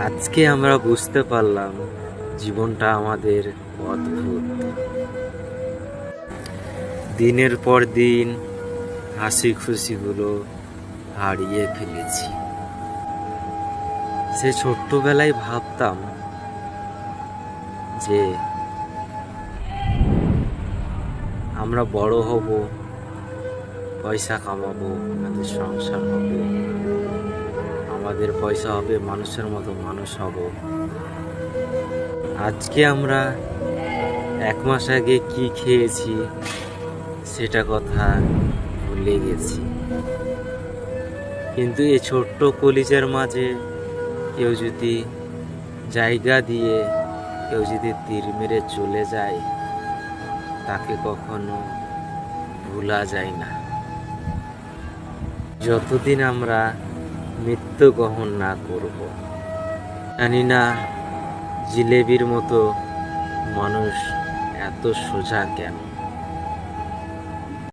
আজকে আমরা বুঝতে পারলাম জীবনটা আমাদের অদ্ভুত। দিনের পর দিন হাসি খুশিগুলো হারিয়ে ফেলেছি। সে ছোট্টবেলায় ভাবতাম যে আমরা বড় হব, পয়সা কামাবো, আমাদের সংসার হবে, আমাদের পয়সা হবে, মানুষের মতো মানুষ হব। আজকে আমরা 1 মাস আগে কি খেয়েছি সেটা কথা ভুলে গেছি। কিন্তু এই ছোট্ট কলিজার মাঝে কেউ যদি জায়গা দিয়ে কেউ যদি তীর মেরে চলে যায়, তাকে কখনো ভোলা যায় না। যতদিন আমরা মৃত্যু গ্রহণ না করব, জানি না জিলেবির মতো মানুষ এত সোজা কেন।